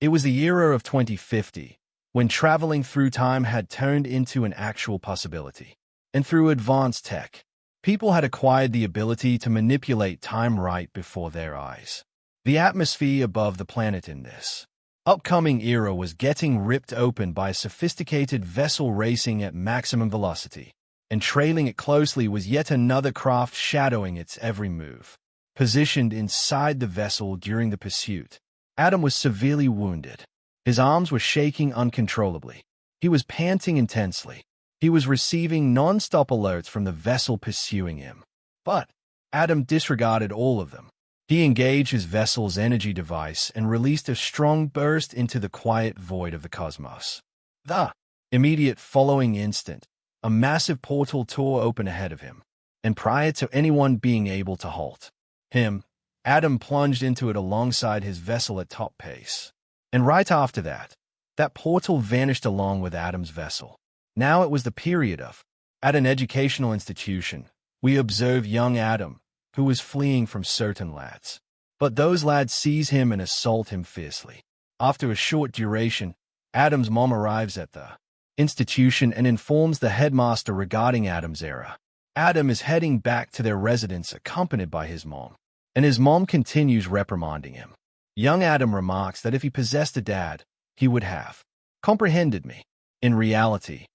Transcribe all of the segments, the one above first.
It was the era of 2050, when traveling through time had turned into an actual possibility. And through advanced tech, people had acquired the ability to manipulate time right before their eyes. The atmosphere above the planet in this upcoming era was getting ripped open by a sophisticated vessel racing at maximum velocity, and trailing it closely was yet another craft shadowing its every move. Positioned inside the vessel during the pursuit, Adam was severely wounded. His arms were shaking uncontrollably. He was panting intensely. He was receiving non-stop alerts from the vessel pursuing him. But Adam disregarded all of them. He engaged his vessel's energy device and released a strong burst into the quiet void of the cosmos. The immediate following instant, a massive portal tore open ahead of him, and prior to anyone being able to halt him, Adam plunged into it alongside his vessel at top pace. And right after that, that portal vanished along with Adam's vessel. Now it was the period of, at an educational institution, we observe young Adam, who was fleeing from certain lads. But those lads seize him and assault him fiercely. After a short duration, Adam's mom arrives at the institution and informs the headmaster regarding Adam's error. Adam is heading back to their residence accompanied by his mom, and his mom continues reprimanding him. Young Adam remarks that if he possessed a dad, he would have comprehended me. In reality,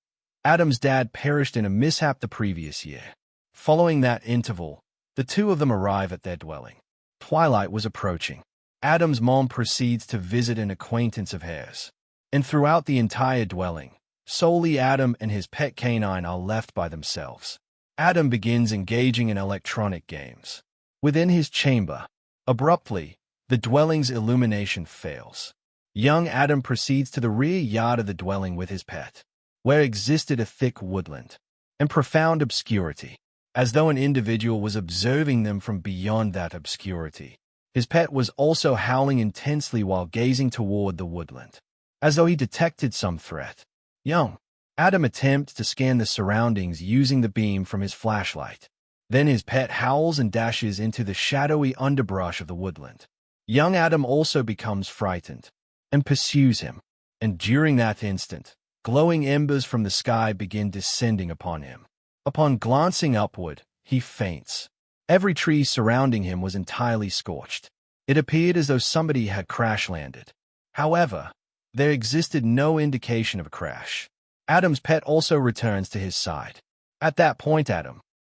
Adam's dad perished in a mishap the previous year. Following that interval, the two of them arrive at their dwelling. Twilight was approaching. Adam's mom proceeds to visit an acquaintance of hers. And throughout the entire dwelling, solely Adam and his pet canine are left by themselves. Adam begins engaging in electronic games. Within his chamber, abruptly, the dwelling's illumination fails. Young Adam proceeds to the rear yard of the dwelling with his pet, where existed a thick woodland and profound obscurity, as though an individual was observing them from beyond that obscurity. His pet was also howling intensely while gazing toward the woodland, as though he detected some threat. Young Adam attempts to scan the surroundings using the beam from his flashlight. Then his pet howls and dashes into the shadowy underbrush of the woodland. Young Adam also becomes frightened and pursues him, and during that instant, glowing embers from the sky begin descending upon him. Upon glancing upward, he faints. Every tree surrounding him was entirely scorched. It appeared as though somebody had crash-landed. However, there existed no indication of a crash. Adam's pet also returns to his side. At that point,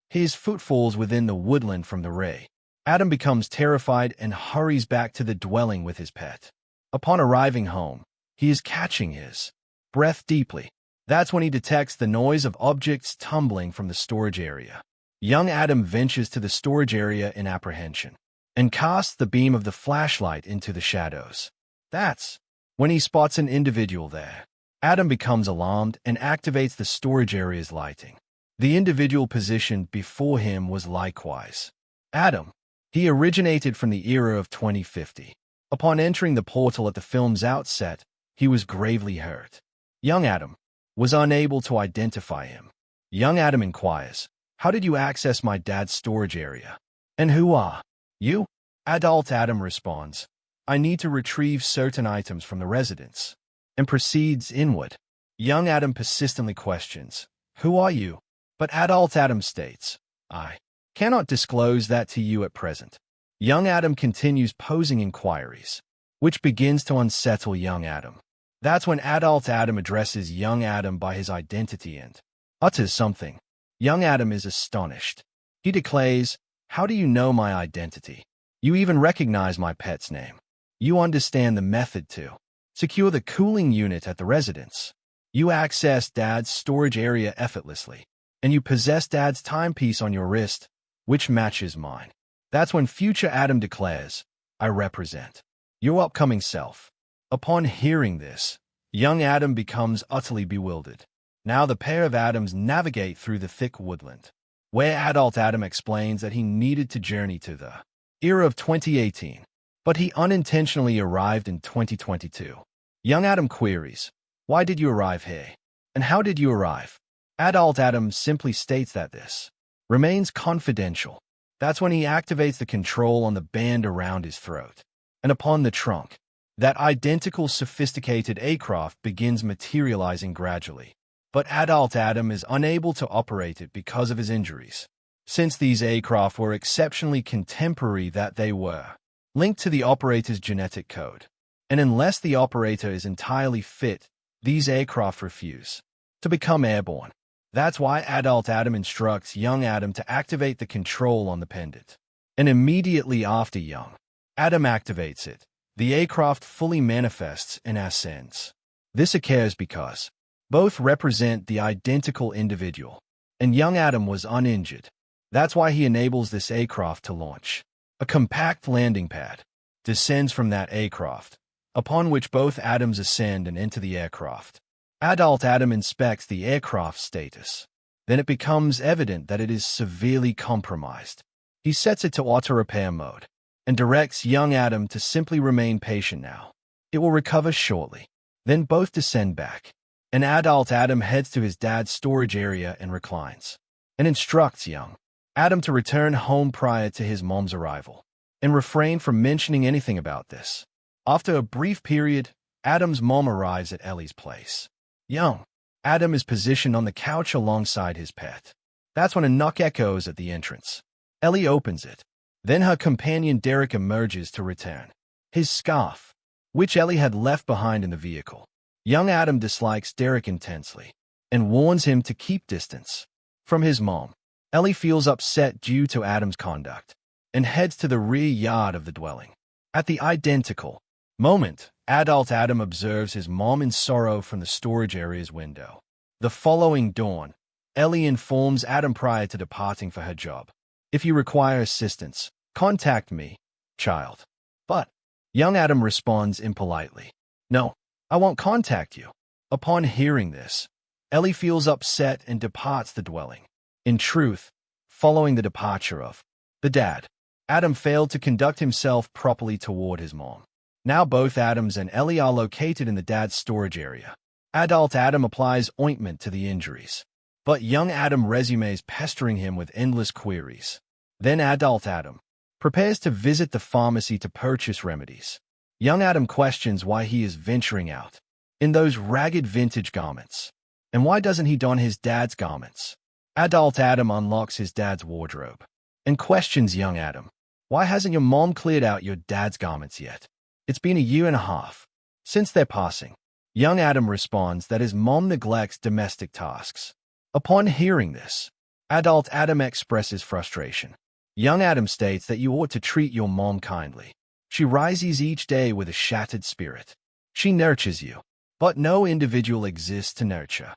his foot falls within the woodland from the ray. Adam becomes terrified and hurries back to the dwelling with his pet. Upon arriving home, he is catching his breath deeply. That's when he detects the noise of objects tumbling from the storage area. Young Adam ventures to the storage area in apprehension and casts the beam of the flashlight into the shadows. That's when he spots an individual there. Adam becomes alarmed and activates the storage area's lighting. The individual positioned before him was likewise Adam. He originated from the era of 2050. Upon entering the portal at the film's outset, he was gravely hurt. Young Adam was unable to identify him. Young Adam inquires, "How did you access my dad's storage area? And who are you?" Adult Adam responds, "I need to retrieve certain items from the residence," and proceeds inward. Young Adam persistently questions, "Who are you?" But Adult Adam states, "I cannot disclose that to you at present." Young Adam continues posing inquiries, which begins to unsettle young Adam. That's when Adult Adam addresses young Adam by his identity and utters something. Young Adam is astonished. He declares, "How do you know my identity? You even recognize my pet's name. You understand the method to secure the cooling unit at the residence. You access Dad's storage area effortlessly, and you possess Dad's timepiece on your wrist, which matches mine." That's when future Adam declares, "I represent your upcoming self." Upon hearing this, young Adam becomes utterly bewildered. Now the pair of Adams navigate through the thick woodland, where Adult Adam explains that he needed to journey to the era of 2018, but he unintentionally arrived in 2022. Young Adam queries, "Why did you arrive here? And how did you arrive?" Adult Adam simply states that this remains confidential. That's when he activates the control on the band around his throat, and upon the trunk, That identical sophisticated aircraft begins materializing gradually. But adult Adam is unable to operate it because of his injuries. Since these aircraft were exceptionally contemporary that they were linked to the operator's genetic code. And unless the operator is entirely fit, these aircraft refuse to become airborne. That's why adult Adam instructs young Adam to activate the control on the pendant. And immediately after young Adam activates it, the aircraft fully manifests and ascends. This occurs because both represent the identical individual, and young Adam was uninjured. That's why he enables this aircraft to launch. A compact landing pad descends from that aircraft, upon which both Adams ascend and enter the aircraft. Adult Adam inspects the aircraft's status. Then it becomes evident that it is severely compromised. He sets it to auto-repair mode and directs young Adam to simply remain patient now. It will recover shortly. Then both descend back, and adult Adam heads to his dad's storage area and reclines, and instructs young Adam to return home prior to his mom's arrival, and refrain from mentioning anything about this. After a brief period, Adam's mom arrives at Ellie's place. Young Adam is positioned on the couch alongside his pet. That's when a knock echoes at the entrance. Ellie opens it. Then her companion Derek emerges to return his scarf, which Ellie had left behind in the vehicle. Young Adam dislikes Derek intensely and warns him to keep distance from his mom. Ellie feels upset due to Adam's conduct and heads to the rear yard of the dwelling. At the identical moment, adult Adam observes his mom in sorrow from the storage area's window. The following dawn, Ellie informs Adam prior to departing for her job. If you require assistance, contact me, child. But young Adam responds impolitely. No, I won't contact you. Upon hearing this, Ellie feels upset and departs the dwelling. In truth, following the departure of the dad, Adam failed to conduct himself properly toward his mom. Now both Adams and Ellie are located in the dad's storage area. Adult Adam applies ointment to the injuries, but young Adam resumes pestering him with endless queries. Then adult Adam prepares to visit the pharmacy to purchase remedies. Young Adam questions why he is venturing out in those ragged vintage garments, and why doesn't he don his dad's garments. Adult Adam unlocks his dad's wardrobe and questions young Adam. Why hasn't your mom cleared out your dad's garments yet? It's been a year and a half since their passing. Young Adam responds that his mom neglects domestic tasks. Upon hearing this, adult Adam expresses frustration. Young Adam states that you ought to treat your mom kindly. She rises each day with a shattered spirit. She nurtures you, but no individual exists to nurture.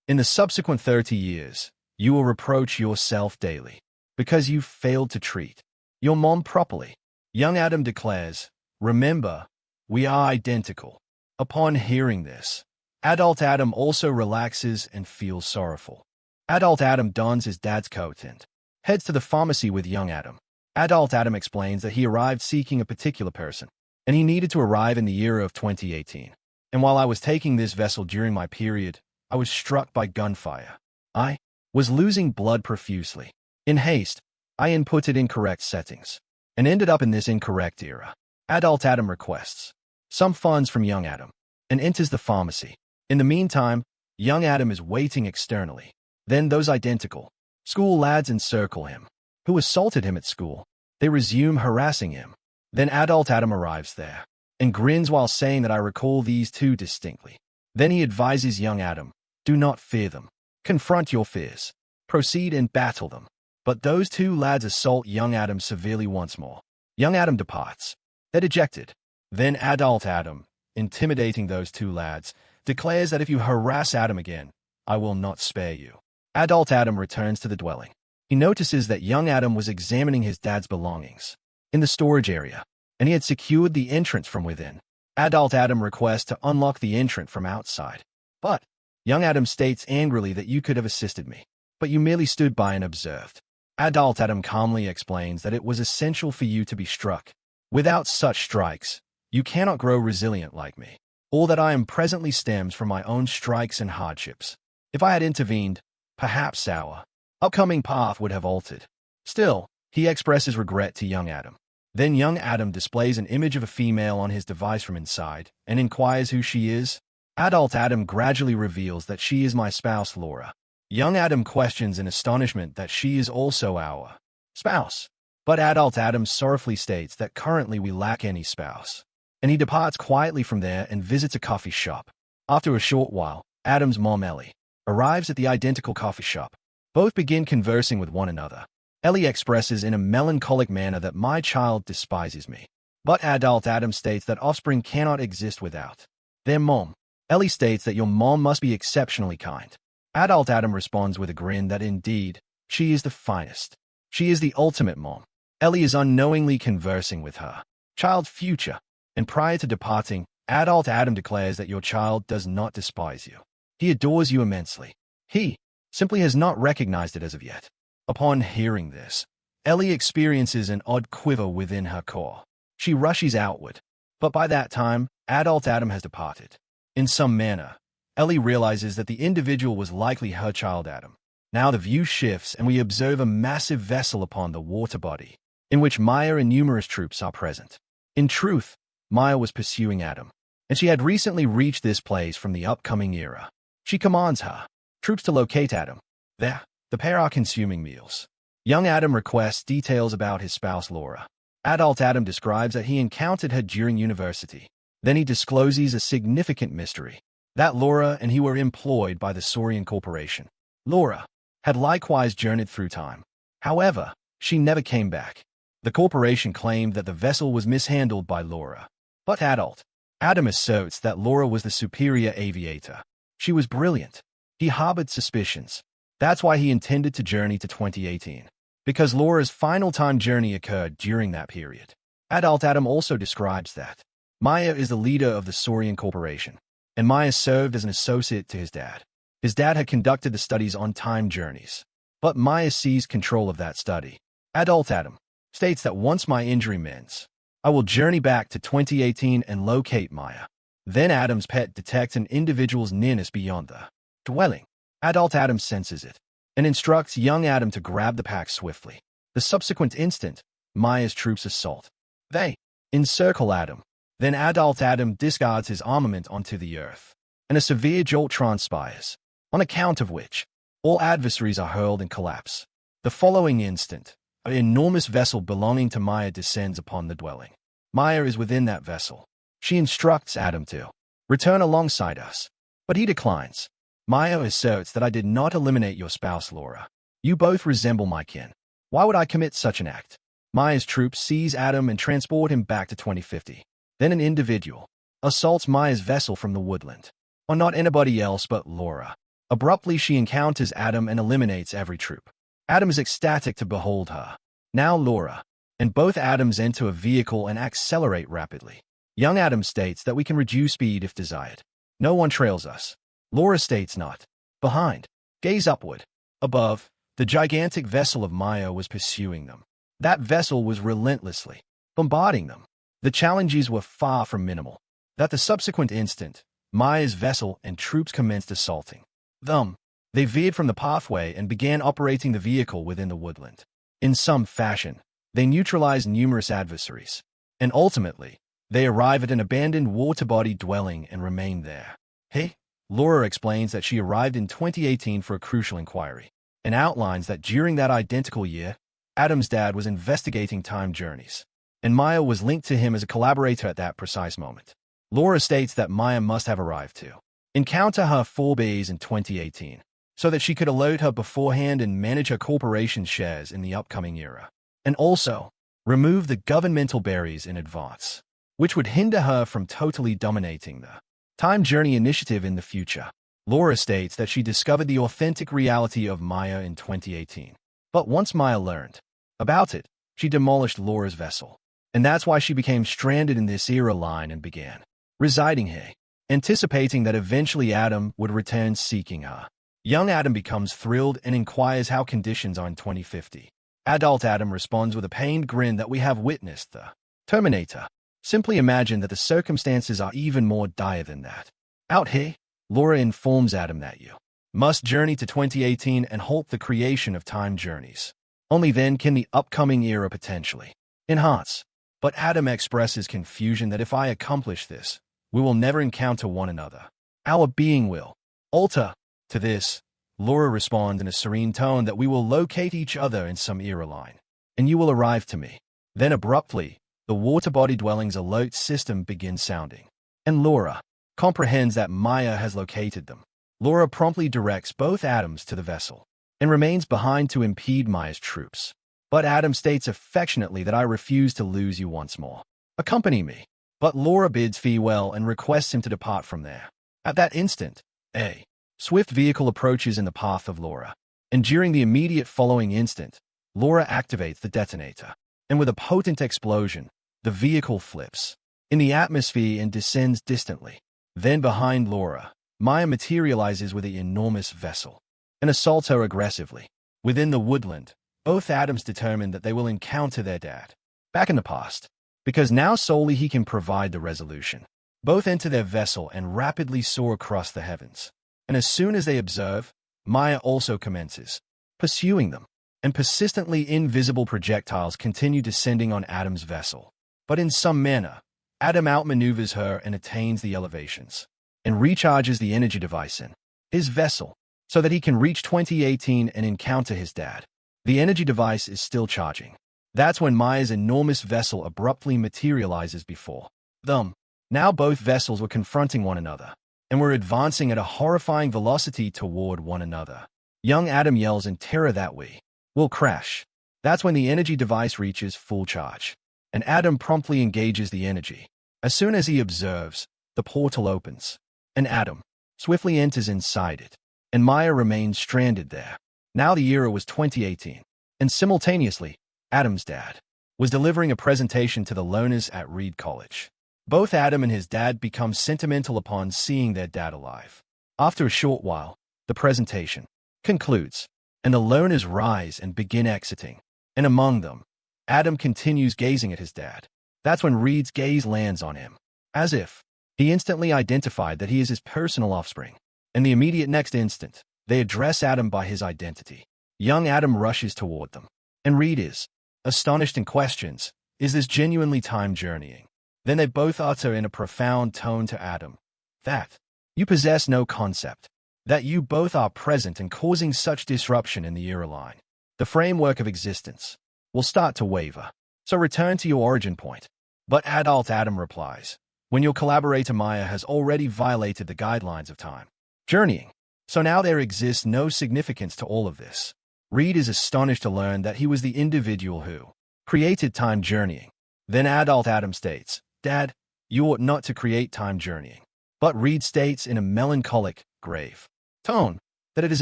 In the subsequent 30 years, you will reproach yourself daily because you failed to treat your mom properly. Young Adam declares, remember, we are identical. Upon hearing this, adult Adam also relaxes and feels sorrowful. Adult Adam dons his dad's coat and heads to the pharmacy with young Adam. Adult Adam explains that he arrived seeking a particular person, and he needed to arrive in the year of 2018. And while I was taking this vessel during my period, I was struck by gunfire. I was losing blood profusely. In haste, I inputted incorrect settings and ended up in this incorrect era. Adult Adam requests some funds from young Adam and enters the pharmacy. In the meantime, young Adam is waiting externally. Then those identical school lads encircle him, who assaulted him at school. They resume harassing him. Then adult Adam arrives there and grins while saying that I recall these two distinctly. Then he advises young Adam, do not fear them. Confront your fears. Proceed and battle them. But those two lads assault young Adam severely once more. Young Adam departs. They're dejected. Then adult Adam, intimidating those two lads, declares that if you harass Adam again, I will not spare you. Adult Adam returns to the dwelling. He notices that young Adam was examining his dad's belongings in the storage area, and he had secured the entrance from within. Adult Adam requests to unlock the entrance from outside. But young Adam states angrily that you could have assisted me, but you merely stood by and observed. Adult Adam calmly explains that it was essential for you to be struck. Without such strikes, you cannot grow resilient like me. All that I am presently stems from my own strikes and hardships. If I had intervened, perhaps our upcoming path would have altered. Still, he expresses regret to young Adam. Then young Adam displays an image of a female on his device from inside and inquires who she is. Adult Adam gradually reveals that she is my spouse, Laura. Young Adam questions in astonishment that she is also our spouse. But adult Adam sorrowfully states that currently we lack any spouse. And he departs quietly from there and visits a coffee shop. After a short while, Adam's mom, Ellie, arrives at the identical coffee shop. Both begin conversing with one another. Ellie expresses in a melancholic manner that my child despises me. But adult Adam states that offspring cannot exist without their mom. Ellie states that your mom must be exceptionally kind. Adult Adam responds with a grin that indeed, she is the finest. She is the ultimate mom. Ellie is unknowingly conversing with her child's future, and prior to departing, adult Adam declares that your child does not despise you. He adores you immensely. He simply has not recognized it as of yet. Upon hearing this, Ellie experiences an odd quiver within her core. She rushes outward, but by that time, adult Adam has departed. In some manner, Ellie realizes that the individual was likely her child Adam. Now the view shifts and we observe a massive vessel upon the water body, in which Maya and numerous troops are present. In truth, Maya was pursuing Adam, and she had recently reached this place from the upcoming era. She commands her troops to locate Adam. There, the pair are consuming meals. Young Adam requests details about his spouse Laura. Adult Adam describes that he encountered her during university. Then he discloses a significant mystery, that Laura and he were employed by the Saurian Corporation. Laura had likewise journeyed through time. However, she never came back. The corporation claimed that the vessel was mishandled by Laura. But adult Adam asserts that Laura was the superior aviator. She was brilliant. He harbored suspicions. That's why he intended to journey to 2018, because Laura's final time journey occurred during that period. Adult Adam also describes that Maya is the leader of the Saurian Corporation, and Maya served as an associate to his dad. His dad had conducted the studies on time journeys, but Maya seized control of that study. Adult Adam states that once my injury mends, I will journey back to 2018 and locate Maya. Then Adam's pet detects an individual's nearness beyond the dwelling. Adult Adam senses it and instructs young Adam to grab the pack swiftly. The subsequent instant, Maya's troops assault. They encircle Adam. Then adult Adam discards his armament onto the earth, and a severe jolt transpires, on account of which all adversaries are hurled and collapse. The following instant, an enormous vessel belonging to Maya descends upon the dwelling. Maya is within that vessel. She instructs Adam to return alongside us, but he declines. Maya asserts that I did not eliminate your spouse, Laura. You both resemble my kin. Why would I commit such an act? Maya's troops seize Adam and transport him back to 2050. Then an individual assaults Maya's vessel from the woodland. Or not anybody else but Laura. Abruptly, she encounters Adam and eliminates every troop. Adam is ecstatic to behold her. Now Laura and both Adams enter a vehicle and accelerate rapidly. Young Adam states that we can reduce speed if desired. No one trails us. Laura states not. Behind. Gaze upward. Above, the gigantic vessel of Maya was pursuing them. That vessel was relentlessly bombarding them. The challenges were far from minimal. That the subsequent instant, Maya's vessel and troops commenced assaulting them. They veered from the pathway and began operating the vehicle within the woodland. In some fashion, they neutralized numerous adversaries. And ultimately, they arrive at an abandoned water body dwelling and remain there. Hey, Laura explains that she arrived in 2018 for a crucial inquiry, and outlines that during that identical year, Adam's dad was investigating time journeys, and Maya was linked to him as a collaborator at that precise moment. Laura states that Maya must have arrived to encounter her forebears in 2018, so that she could alert her beforehand and manage her corporation's shares in the upcoming era, and also remove the governmental barriers in advance, which would hinder her from totally dominating the Time Journey Initiative in the future. Laura states that she discovered the authentic reality of Maya in 2018. But once Maya learned about it, she demolished Laura's vessel. And that's why she became stranded in this era line and began residing here, anticipating that eventually Adam would return seeking her. Young Adam becomes thrilled and inquires how conditions are in 2050. Adult Adam responds with a pained grin that we have witnessed the Terminator. Simply imagine that the circumstances are even more dire than that. Out here, Laura informs Adam that you must journey to 2018 and halt the creation of time journeys. Only then can the upcoming era potentially enhance. But Adam expresses confusion that if I accomplish this, we will never encounter one another. Our being will alter. To this, Laura responds in a serene tone that we will locate each other in some era line, and you will arrive to me. Then abruptly, the water body dwelling's alert system begins sounding, and Laura comprehends that Maya has located them. Laura promptly directs both Adams to the vessel, and remains behind to impede Maya's troops. But Adam states affectionately that I refuse to lose you once more. Accompany me. But Laura bids farewell and requests him to depart from there. At that instant, a swift vehicle approaches in the path of Laura, and during the immediate following instant, Laura activates the detonator, and with a potent explosion, the vehicle flips in the atmosphere and descends distantly. Then behind Laura, Maya materializes with the enormous vessel and assaults her aggressively. Within the woodland, both Adams determine that they will encounter their dad back in the past, because now solely he can provide the resolution. Both enter their vessel and rapidly soar across the heavens. And as soon as they observe, Maya also commences pursuing them, and persistently invisible projectiles continue descending on Adam's vessel. But in some manner, Adam outmaneuvers her and attains the elevations, and recharges the energy device in his vessel, so that he can reach 2018 and encounter his dad. The energy device is still charging. That's when Maya's enormous vessel abruptly materializes before them. Now both vessels were confronting one another, and were advancing at a horrifying velocity toward one another. Young Adam yells in terror that we will crash. That's when the energy device reaches full charge, and Adam promptly engages the energy. As soon as he observes, the portal opens, and Adam swiftly enters inside it, and Maya remains stranded there. Now the era was 2018, and simultaneously, Adam's dad was delivering a presentation to the learners at Reed College. Both Adam and his dad become sentimental upon seeing their dad alive. After a short while, the presentation concludes, and the learners rise and begin exiting. And among them, Adam continues gazing at his dad. That's when Reed's gaze lands on him, as if he instantly identified that he is his personal offspring. In the immediate next instant, they address Adam by his identity. Young Adam rushes toward them, and Reed is astonished and questions, is this genuinely time journeying? Then they both utter in a profound tone to Adam that you possess no concept, that you both are present and causing such disruption in the era line. The framework of existence will start to waver, so return to your origin point. But adult Adam replies, when your collaborator Maya has already violated the guidelines of time journeying, so now there exists no significance to all of this. Reed is astonished to learn that he was the individual who created time journeying. Then adult Adam states, Dad, you ought not to create time journeying. But Reed states in a melancholic, grave tone that it is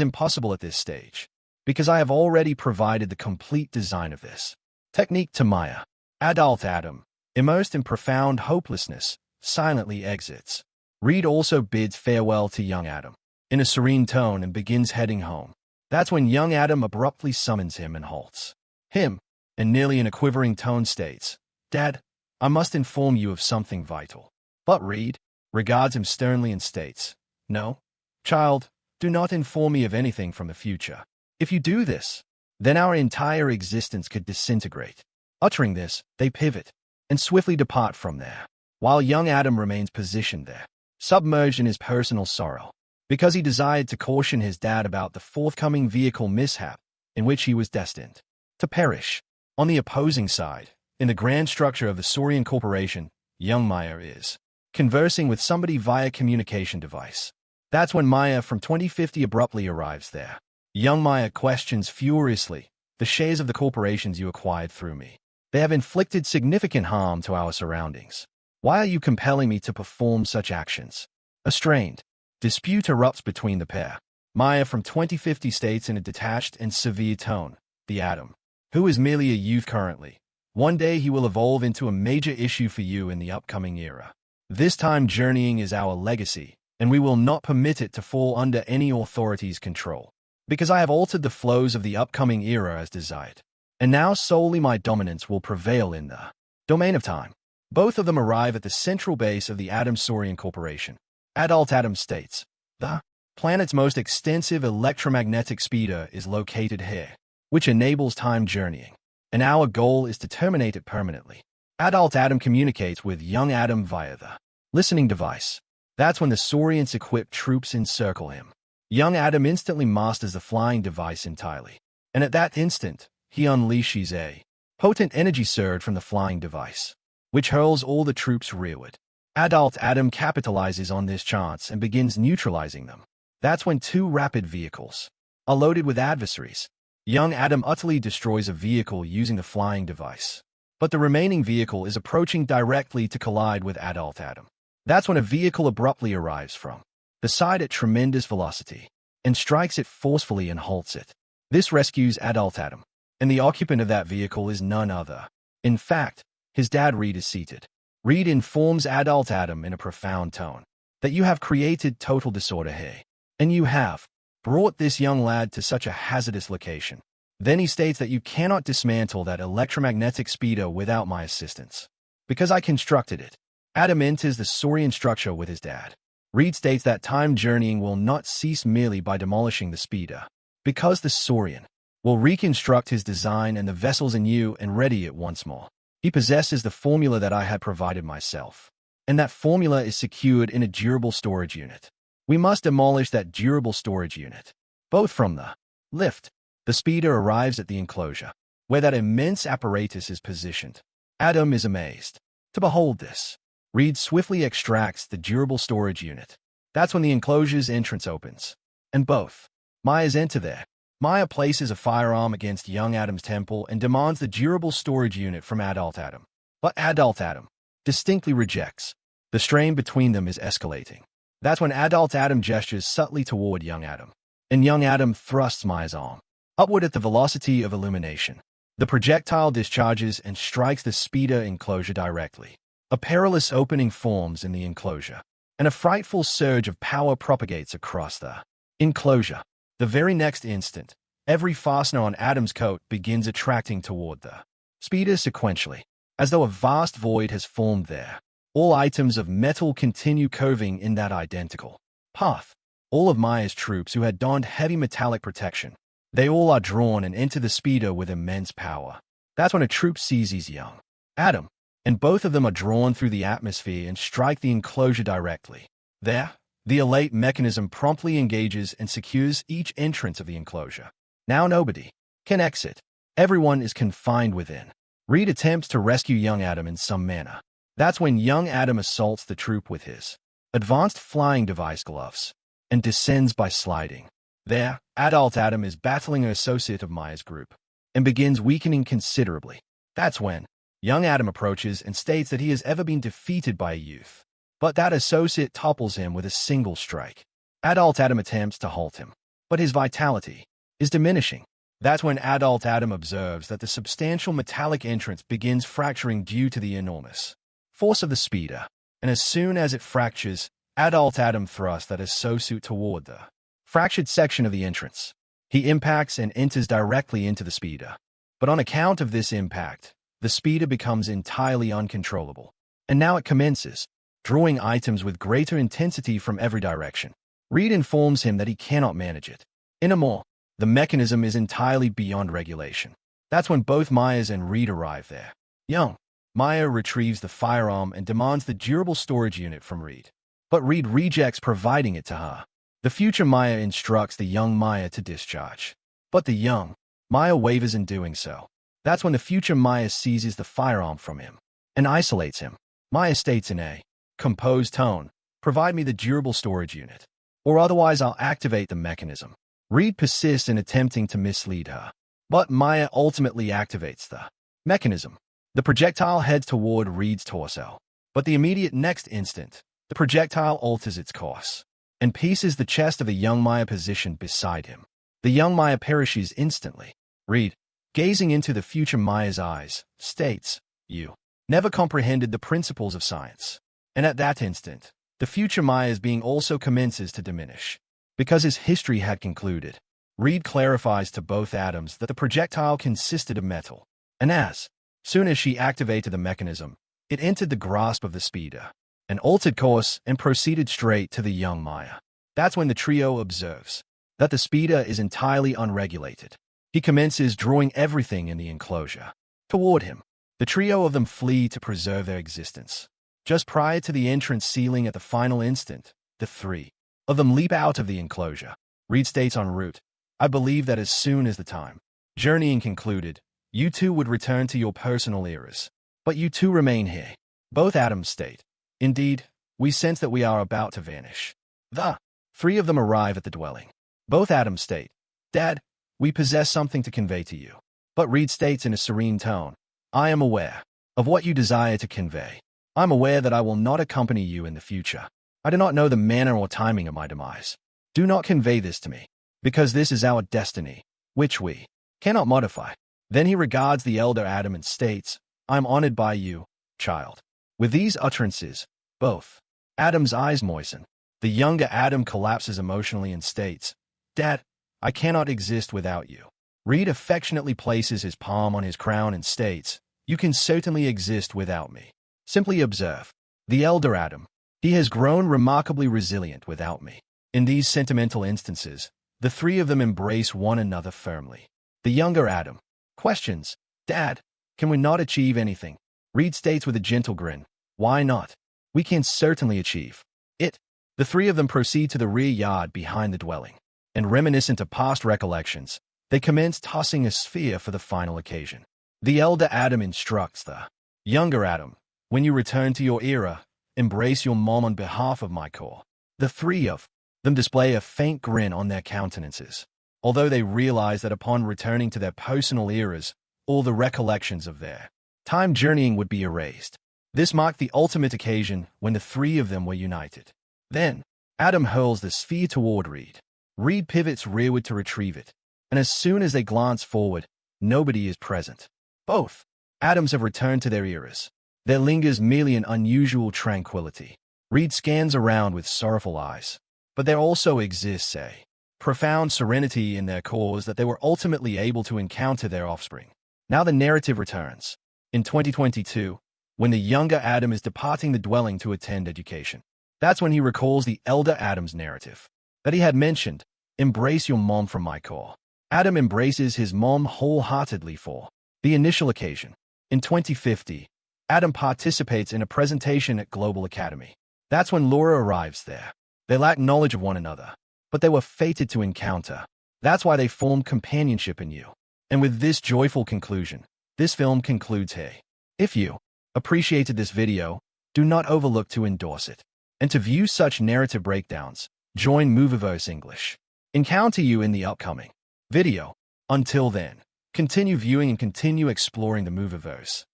impossible at this stage, because I have already provided the complete design of this technique to Maya. Adult Adam, immersed in profound hopelessness, silently exits. Reed also bids farewell to young Adam in a serene tone and begins heading home. That's when young Adam abruptly summons him and halts him, and nearly in a quivering tone states, Dad, I must inform you of something vital. But Reed regards him sternly and states, No, child, do not inform me of anything from the future. If you do this, then our entire existence could disintegrate. Uttering this, they pivot and swiftly depart from there, while young Adam remains positioned there, submerged in his personal sorrow, because he desired to caution his dad about the forthcoming vehicle mishap in which he was destined to perish. On the opposing side, in the grand structure of the Saurian Corporation, young Maya is conversing with somebody via communication device. That's when Maya from 2050 abruptly arrives there. Young Maya questions furiously, the shares of the corporations you acquired through me. They have inflicted significant harm to our surroundings. Why are you compelling me to perform such actions? A strained dispute erupts between the pair. Maya from 2050 states in a detached and severe tone, the Adam, who is merely a youth currently, one day he will evolve into a major issue for you in the upcoming era. This time journeying is our legacy, and we will not permit it to fall under any authority's control, because I have altered the flows of the upcoming era as desired. And now solely my dominance will prevail in the domain of time. Both of them arrive at the central base of the Adam Saurian Corporation. Adult Adam states, the planet's most extensive electromagnetic speeder is located here, which enables time journeying, and our goal is to terminate it permanently. Adult Adam communicates with young Adam via the listening device. That's when the Saurians-equipped troops encircle him. Young Adam instantly masters the flying device entirely. And at that instant, he unleashes a potent energy surge from the flying device, which hurls all the troops rearward. Adult Adam capitalizes on this chance and begins neutralizing them. That's when two rapid vehicles are loaded with adversaries. Young Adam utterly destroys a vehicle using the flying device, but the remaining vehicle is approaching directly to collide with Adult Adam. That's when a vehicle abruptly arrives from the side at tremendous velocity and strikes it forcefully and halts it. This rescues Adult Adam, and the occupant of that vehicle is none other. In fact, his dad Reed is seated. Reed informs Adult Adam in a profound tone that you have created total disorder here, and you have brought this young lad to such a hazardous location. Then he states that you cannot dismantle that electromagnetic speeder without my assistance, because I constructed it. Adam enters the Saurian structure with his dad. Reed states that time journeying will not cease merely by demolishing the speeder, because the Saurian will reconstruct his design and the vessels anew and ready it once more. He possesses the formula that I had provided myself, and that formula is secured in a durable storage unit. We must demolish that durable storage unit. Both from the lift, the speeder arrives at the enclosure, where that immense apparatus is positioned. Adam is amazed to behold this. Reed swiftly extracts the durable storage unit. That's when the enclosure's entrance opens, and both Mayas enter there. Maya places a firearm against young Adam's temple and demands the durable storage unit from Adult Adam. But Adult Adam distinctly rejects. The strain between them is escalating. That's when Adult Adam gestures subtly toward young Adam, and young Adam thrusts Maya's arm upward at the velocity of illumination. The projectile discharges and strikes the speeder enclosure directly. A perilous opening forms in the enclosure, and a frightful surge of power propagates across the enclosure. The very next instant, every fastener on Adam's coat begins attracting toward the speeder sequentially, as though a vast void has formed there. All items of metal continue curving in that identical path. All of Maya's troops who had donned heavy metallic protection, they all are drawn and enter the speeder with immense power. That's when a troop seizes young Adam, and both of them are drawn through the atmosphere and strike the enclosure directly. There, the elate mechanism promptly engages and secures each entrance of the enclosure. Now nobody can exit. Everyone is confined within. Reed attempts to rescue young Adam in some manner. That's when young Adam assaults the troop with his advanced flying device gloves and descends by sliding. There, Adult Adam is battling an associate of Maya's group and begins weakening considerably. That's when young Adam approaches and states that he has ever been defeated by a youth. But that associate topples him with a single strike. Adult Adam attempts to halt him, but his vitality is diminishing. That's when Adult Adam observes that the substantial metallic entrance begins fracturing due to the enormous force of the speeder, and as soon as it fractures, Adult Adam thrusts that associate toward the fractured section of the entrance. He impacts and enters directly into the speeder. But on account of this impact, the speeder becomes entirely uncontrollable, and now it commences drawing items with greater intensity from every direction. Reed informs him that he cannot manage it anymore. The mechanism is entirely beyond regulation. That's when both Myers and Reed arrive there. Young Maya retrieves the firearm and demands the durable storage unit from Reed, but Reed rejects providing it to her. The future Maya instructs the young Maya to discharge, but the young Maya wavers in doing so. That's when the future Maya seizes the firearm from him and isolates him. Maya states in a composed tone, "Provide me the durable storage unit, or otherwise I'll activate the mechanism." Reed persists in attempting to mislead her, but Maya ultimately activates the mechanism. The projectile heads toward Reed's torso, but the immediate next instant, the projectile alters its course and pierces the chest of the young Maya positioned beside him. The young Maya perishes instantly. Reed, gazing into the future Maya's eyes, states, "You never comprehended the principles of science." And at that instant, the future Maya's being also commences to diminish, because his history had concluded. Reed clarifies to both Adams that the projectile consisted of metal, and as soon as she activated the mechanism, it entered the grasp of the speeder, and altered course and proceeded straight to the young Maya. That's when the trio observes that the speeder is entirely unregulated. He commences drawing everything in the enclosure toward him. The trio of them flee to preserve their existence. Just prior to the entrance ceiling at the final instant, the three of them leap out of the enclosure. Reed states en route, I believe that as soon as the time journeying concluded, you two would return to your personal eras. But you two remain here. Both Adams state, indeed, we sense that we are about to vanish. The three of them arrive at the dwelling. Both Adams state, Dad, we possess something to convey to you. But Reed states in a serene tone, I am aware of what you desire to convey. I'm aware that I will not accompany you in the future. I do not know the manner or timing of my demise. Do not convey this to me, because this is our destiny, which we cannot modify. Then he regards the elder Adam and states, I am honored by you, child. With these utterances, both Adam's eyes moisten. The younger Adam collapses emotionally and states, Dad, I cannot exist without you. Reed affectionately places his palm on his crown and states, You can certainly exist without me. Simply observe. The elder Adam. He has grown remarkably resilient without me. In these sentimental instances, the three of them embrace one another firmly. The younger Adam questions, Dad, can we not achieve anything? Reed states with a gentle grin, Why not? We can certainly achieve it. The three of them proceed to the rear yard behind the dwelling, and reminiscent of past recollections, they commence tossing a sphere for the final occasion. The elder Adam instructs the younger Adam, when you return to your era, embrace your mom on behalf of my corps. The three of them display a faint grin on their countenances, although they realize that upon returning to their personal eras, all the recollections of their time journeying would be erased. This marked the ultimate occasion when the three of them were united. Then, Adam hurls the sphere toward Reed. Reed pivots rearward to retrieve it, and as soon as they glance forward, nobody is present. Both Adams have returned to their eras. There lingers merely an unusual tranquility. Reed scans around with sorrowful eyes. But there also exists a profound serenity in their cause that they were ultimately able to encounter their offspring. Now the narrative returns. In 2022, when the younger Adam is departing the dwelling to attend education, that's when he recalls the elder Adam's narrative that he had mentioned, embrace your mom from my corps. Adam embraces his mom wholeheartedly for the initial occasion. In 2050, Adam participates in a presentation at Global Academy. That's when Laura arrives there. They lack knowledge of one another, but they were fated to encounter. That's why they formed companionship in you. And with this joyful conclusion, this film concludes here. If you appreciated this video, do not overlook to endorse it. And to view such narrative breakdowns, join Movieverse English. Encounter you in the upcoming video. Until then, continue viewing and continue exploring the Movieverse.